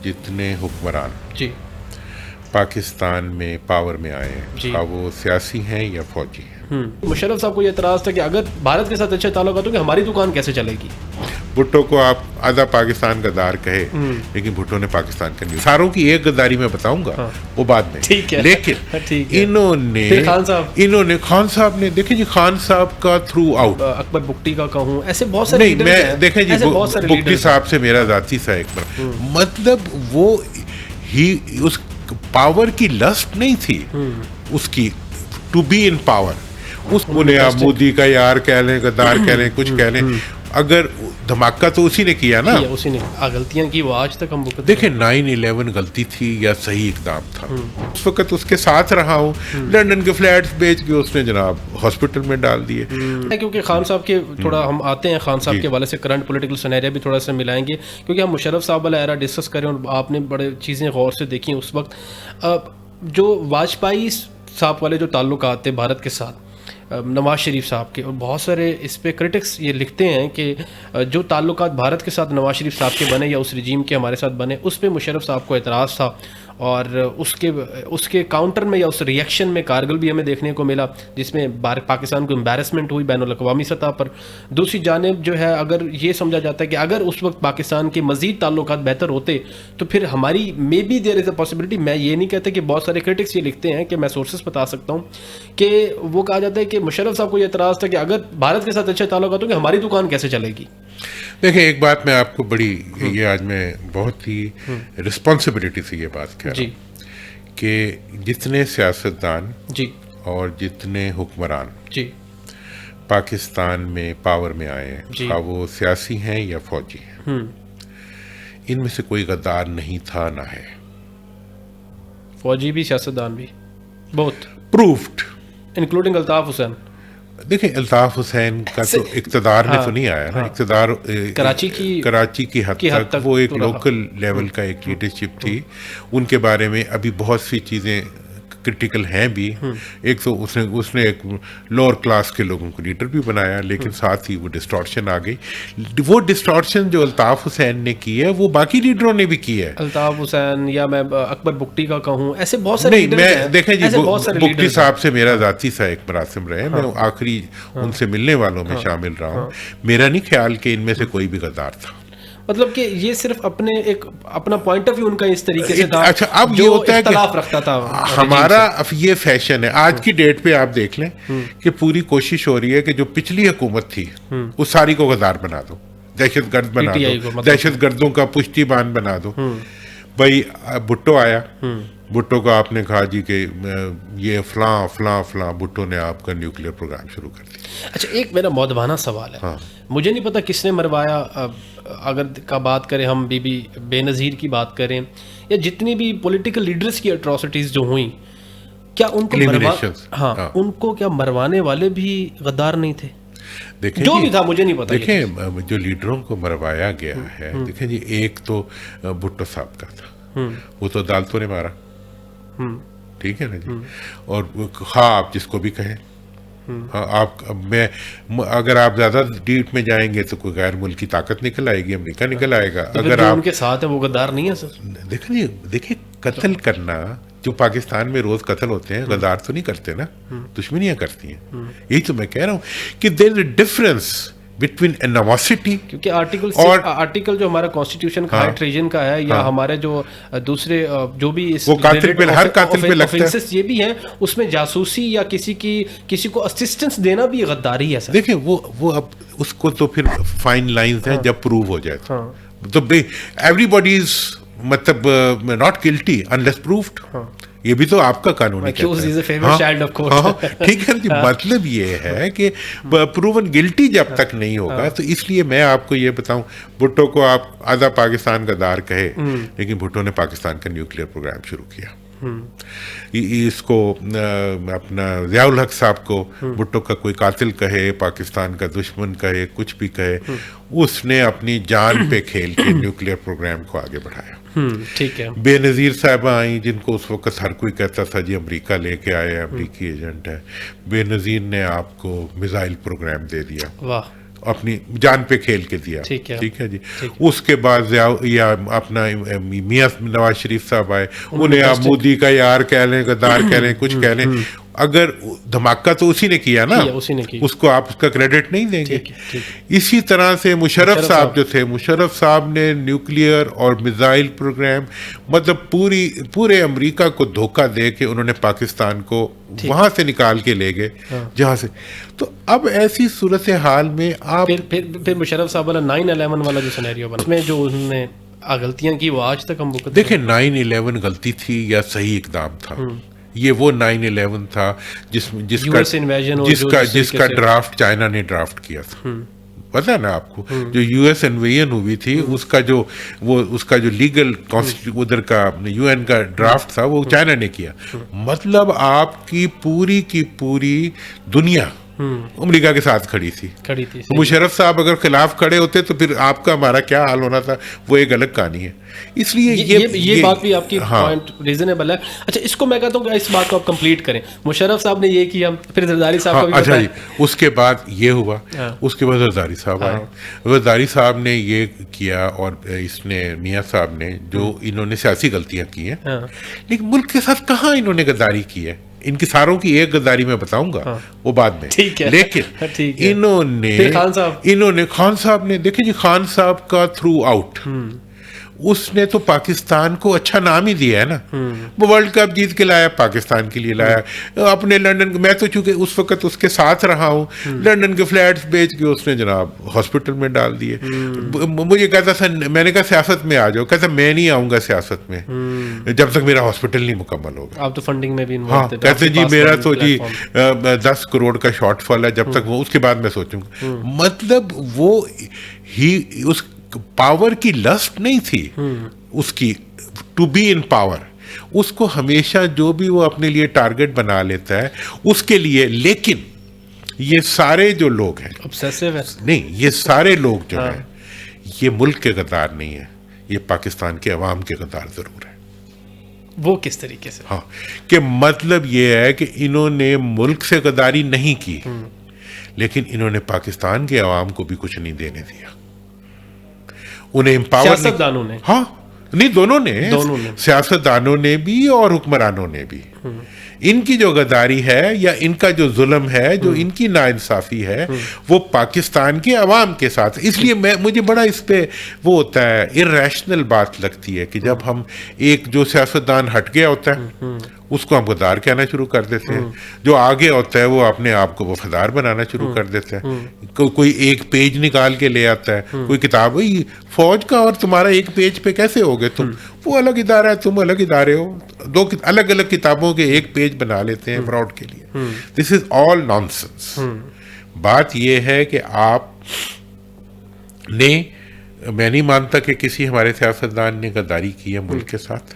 جتنے حکمران جی پاکستان میں پاور میں آئے ہیں جی خواہ وہ سیاسی ہیں یا فوجی ہیں. مشرف صاحب کو یہ اعتراض تھا کہ اگر بھارت کے ساتھ اچھے تعلقات ہوں کہ ہماری دکان کیسے چلے گی. بھٹو کو آپ آدھا پاکستان غدار کہے لیکن بھٹو نے پاکستان کا نہیں. ساروں کی ایک غداری میں بتاؤں گا وہ بعد میں. ٹھیک ہے لیکن ٹھیک ہے. انہوں نے خان صاحب نے دیکھیں جی خان صاحب کا تھرو آؤٹ اکبر بگٹی کا کہوں ایسے بہت سارے نہیں میں دیکھیں جی بگٹی صاحب سے میرا ذاتی سا ایک بار مطلب وہ ہی اس پاور کی لسٹ نہیں تھی اس کی ٹو بی ان پاور. اس بولے آپ مودی کا یار کہہ لیں غدار کہہ لیں کچھ کہہ لیں اگر دھماکہ تو اسی نے کیا نا. اسی نے غلطیاں کی وہ آج تک ہم دیکھیں 9/11 غلطی تھی یا صحیح اقدام تھا. اس وقت اس کے ساتھ رہا ہوں. لنڈن کے فلیٹس بیچ کے اس نے جناب ہاسپٹل میں ڈال دیے. کیونکہ خان صاحب کے تھوڑا ہم آتے ہیں خان صاحب کے حوالے سے کرنٹ پولیٹیکل سینیریا بھی تھوڑا سا ملائیں گے کیونکہ ہم مشرف صاحب والا ایرا ڈسکس کریں اور آپ نے بڑے چیزیں غور سے دیکھی اس وقت. جو واجپئی صاحب والے جو تعلقات تھے بھارت کے ساتھ نواز شریف صاحب کے اور بہت سارے اس پہ کرٹکس یہ لکھتے ہیں کہ جو تعلقات بھارت کے ساتھ نواز شریف صاحب کے بنے یا اس رجیم کے ہمارے ساتھ بنے اس پہ مشرف صاحب کو اعتراض تھا اور اس کے کاؤنٹر میں یا اس ریئیکشن میں کارگل بھی ہمیں دیکھنے کو ملا جس میں پاکستان کو امبیرسمنٹ ہوئی بین الاقوامی سطح پر. دوسری جانب جو ہے اگر یہ سمجھا جاتا ہے کہ اگر اس وقت پاکستان کے مزید تعلقات بہتر ہوتے تو پھر ہماری may be there is a possibility. میں یہ نہیں کہتا کہ بہت سارے کرٹکس یہ لکھتے ہیں کہ میں سورسز بتا سکتا ہوں کہ وہ کہا جاتا ہے کہ مشرف صاحب کو یہ اعتراض تھا کہ اگر بھارت کے ساتھ اچھے تعلقات ہوں کہ ہماری دکان کیسے چلے گی. دیکھیں ایک بات میں آپ کو بڑی یہ آج میں بہت ہی رسپانسبلٹی سے یہ بات کہہ رہا ہوں کہ جتنے سیاستدان جی اور جتنے حکمران جی پاکستان میں پاور میں آئے ہیں خواہ وہ سیاسی ہیں یا فوجی ہیں ان میں سے کوئی غدار نہیں تھا نہ ہے. فوجی بھی سیاستدان بھی بہت پروفڈ انکلوڈنگ الطاف حسین. دیکھیں الطاف حسین کا تو اقتدار میں تو نہیں آیا نا. اقتدار کراچی کی حد تک وہ ایک لوکل لیول کا ایک لیڈرشپ تھی. ان کے بارے میں ابھی بہت سی چیزیں کرٹیکل ہیں بھی. ایک تو اس نے ایک لوور کلاس کے لوگوں کو لیڈر بھی بنایا لیکن ساتھ ہی وہ ڈسٹارشن آ گئی. وہ ڈسٹارشن جو الطاف حسین نے کی ہے وہ باقی لیڈروں نے بھی کی ہے. الطاف حسین یا میں اکبر بگٹی کا کہوں ایسے بہت سارے نہیں میں دیکھیں جی بگٹی صاحب سے میرا ذاتی سا ایک مراسم رہے. میں آخری ان سے ملنے والوں میں شامل رہا ہوں. میرا نہیں خیال کہ ان میں سے کوئی بھی غدار تھا. مطلب کہ یہ صرف اپنا پوائنٹ آف ویو ان کا اس طریقے سے تھا. اچھا اب یہ ہوتا ہے اختلاف رکھتا تھا. ہمارا یہ فیشن ہے آج کی ڈیٹ پہ آپ دیکھ لیں کہ پوری کوشش ہو رہی ہے کہ جو پچھلی حکومت تھی اس ساری کو غدار بنا دو, دہشت گرد بنا دو, دہشت گردوں کا پشتی بان بنا دو. بھائی بھٹو آیا, بھٹو کو آپ نے کہا جی کہ یہ فلاں فلاں فلاں, بھٹو نے آپ کا نیوکلیئر پروگرام شروع کر دیا. اچھا ایک میرا مودبانہ سوال ہے, مجھے نہیں پتا کس نے مروایا. اگر کا بات کریں ہم بی بی بے نظیر کی بات کریں یا جتنی بھی پولیٹیکل لیڈرز کی اٹراسٹیز جو ہوئیں, کیا ان کو ان کو کیا مروانے والے بھی غدار نہیں تھے؟ دیکھیں جو بھی تھا مجھے نہیں پتا. دیکھیں جو لیڈروں کو مروایا گیا ہے, دیکھیں جی ایک تو بھٹو صاحب کا تھا, وہ تو عدالتوں نے مارا, ٹھیک ہے نا جی. اور ہاں آپ جس کو بھی کہیں, آپ میں اگر آپ زیادہ ڈیپ میں جائیں گے تو کوئی غیر ملکی طاقت نکل آئے گی, امریکہ نکل آئے گا. اگر آپ ان کے ساتھ ہے وہ غدار نہیں ہے سر. دیکھیں قتل کرنا, جو پاکستان میں روز قتل ہوتے ہیں غدار تو نہیں کرتے نا, دشمنیاں کرتی ہیں. یہی تو میں کہہ رہا ہوں کہ دیر از اے ڈفرنس بٹوین انواسٹی, کیونکہ آرٹیکل جو ہمارا کانسٹیٹیوشن کا ہے ٹریجن کا ہے یا ہمارے جو دوسرے جو بھی وہ قاتل پہ ہر قاتل پہ لگتا ہے, یہ بھی ہیں اس میں جاسوسی یا کسی کو اسسٹنس دینا بھی غداری ہے. دیکھیں وہ اب اس کو تو پھر فائن لائنز ہیں جب پروو ہو جائے تو ایوری باڈی از مطلب ناٹ گلٹی انلیس پروفڈ. یہ بھی تو آپ کا قانون ہے. ٹھیک ہے جی, مطلب یہ ہے کہ پروون گلٹی جب تک نہیں ہوگا. تو اس لیے میں آپ کو یہ بتاؤں, بھٹو کو آپ آدھا پاکستان کا دار کہے لیکن بھٹو نے پاکستان کا نیوکلیئر پروگرام شروع کیا. اس کو اپنا ضیاء الحق صاحب کو بھٹو کا کوئی قاتل کہے, پاکستان کا دشمن کہے, کچھ بھی کہے, اس نے اپنی جان پہ کھیل کے نیوکلیئر پروگرام کو آگے بڑھایا. ٹھیک ہے. بے نظیر صاحبہ آئیں جن کو اس وقت ہر کوئی کہتا تھا جی امریکہ لے کے آئے, امریکی ایجنٹ ہے. بے نظیر نے آپ کو میزائل پروگرام دے دیا. واہ. اپنی جان پہ کھیل کے دیا. ٹھیک ہے جی. اس کے بعد یا اپنا میاں نواز شریف صاحب آئے, انہیں آپ مودی کا یار کہہ لیں, غدار کہہ لیں, کچھ کہہ لیں, اگر دھماکہ تو اسی نے کیا نا, اس کو آپ اس کا کریڈٹ نہیں دیں گے. اسی طرح سے مشرف صاحب جو تھے, مشرف صاحب نے نیوکلیئر اور میزائل پروگرام, مطلب پورے امریکہ کو دھوکہ دے کے انہوں نے پاکستان کو وہاں سے نکال کے لے گئے جہاں سے. تو اب ایسی صورتحال میں آپ پھر مشرف صاحب والا 9/11 والا جو سینیریو بنا, اس میں جو انہوں نے غلطیاں کی وہ آج تک ہم دیکھیں 9/11 غلطی تھی یا صحیح اقدام تھا. یہ وہ 9/11 تھا جس کا ڈرافٹ چائنا نے ڈرافٹ کیا تھا, پتا ہے نا آپ کو, جو یو ایس انویژن ہوئی تھی اس کا جو لیگل ادھر کا UN کا ڈرافٹ تھا وہ چائنا نے کیا. مطلب آپ کی پوری دنیا امریکہ کے ساتھ کھڑی تھی. مشرف صاحب اگر خلاف کھڑے ہوتے تو پھر آپ کا ہمارا کیا حال ہونا تھا, وہ ایک الگ کہانی ہے. اس لیے یہ بات بھی آپ کی پوائنٹ ریزنیبل ہے. اچھا, اس کو میں کہتا ہوں کہ اس بات کو آپ کمپلیٹ کریں. مشرف صاحب نے یہ کیا, پھر زرداری صاحب کا بھی اچھا جی, اس کے بعد یہ ہوا, اس کے بعد زرداری صاحب آئے. زرداری صاحب نے یہ کیا اور اس نے میاں صاحب نے جو انہوں نے سیاسی غلطیاں کی ہیں, لیکن ملک کے ساتھ کہاں انہوں نے غداری کی ہے. ان کی ساروں کی ایک غداری میں بتاؤں گا وہ بعد میں, لیکن انہوں نے خان صاحب نے, دیکھیں جی, خان صاحب کا تھرو آؤٹ اس نے تو پاکستان کو اچھا نام ہی دیا ہے نا. وہ ورلڈ کپ جیت کے لایا, پاکستان کے لیے لایا. اپنے لنڈن, میں تو چونکہ اس وقت اس کے ساتھ رہا ہوں, لنڈن کے فلیٹس بیچ کے اس نے جناب ہاسپٹل میں ڈال دیے. مجھے کہتا تھا, میں نے کہا سیاست میں آ جاؤ, کہتا میں نہیں آؤں گا سیاست میں جب تک میرا ہاسپٹل نہیں مکمل ہوگا. آپ تو فنڈنگ میں بھی انوالو تھے. کہتے جی میرا تو جی 10 کروڑ کا شارٹ فال ہے, جب تک وہ, اس کے بعد میں سوچوں گا. مطلب وہ اس پاور کی لسٹ نہیں تھی اس کی, ٹو بی ان پاور. اس کو ہمیشہ جو بھی وہ اپنے لیے ٹارگٹ بنا لیتا ہے اس کے لیے. لیکن یہ سارے جو لوگ ہیں نہیں, یہ سارے لوگ جو ہیں یہ ملک کے غدار نہیں ہیں, یہ پاکستان کے عوام کے غدار ضرور ہے. وہ کس طریقے سے؟ ہاں, کہ مطلب یہ ہے کہ انہوں نے ملک سے غداری نہیں کی, لیکن انہوں نے پاکستان کے عوام کو بھی کچھ نہیں دینے دیا. انہیں امپاور, سیاستدانوں نے, ہاں نہیں, دونوں نے, سیاستدانوں نے بھی اور حکمرانوں نے بھی. ان کی جو غداری ہے یا ان کا جو ظلم ہے, جو ان کی ناانصافی ہے, وہ پاکستان کے عوام کے ساتھ. اس لیے مجھے بڑا اس پہ وہ ہوتا ہے, ارریشنل بات لگتی ہے کہ جب ہم ایک جو سیاستدان ہٹ گیا ہوتا ہے اس کو ہم غدار کہنا شروع کر دیتے ہیں, جو آگے ہوتا ہے وہ اپنے آپ کو وفادار بنانا شروع کر دیتے ہیں. کوئی ایک پیج نکال کے لے آتا ہے, کوئی کتاب, فوج کا اور تمہارا ایک پیج پہ کیسے ہوگے تم, وہ الگ ادارہ ہے, تم الگ ادارے ہو, دو الگ الگ کتابوں کے ایک پیج بنا لیتے ہیں فراڈ کے لیے. دس از آل نانسنس. بات یہ ہے کہ آپ نے, میں نہیں مانتا کہ کسی ہمارے سیاستدان نے غداری کی ہے ملک کے ساتھ.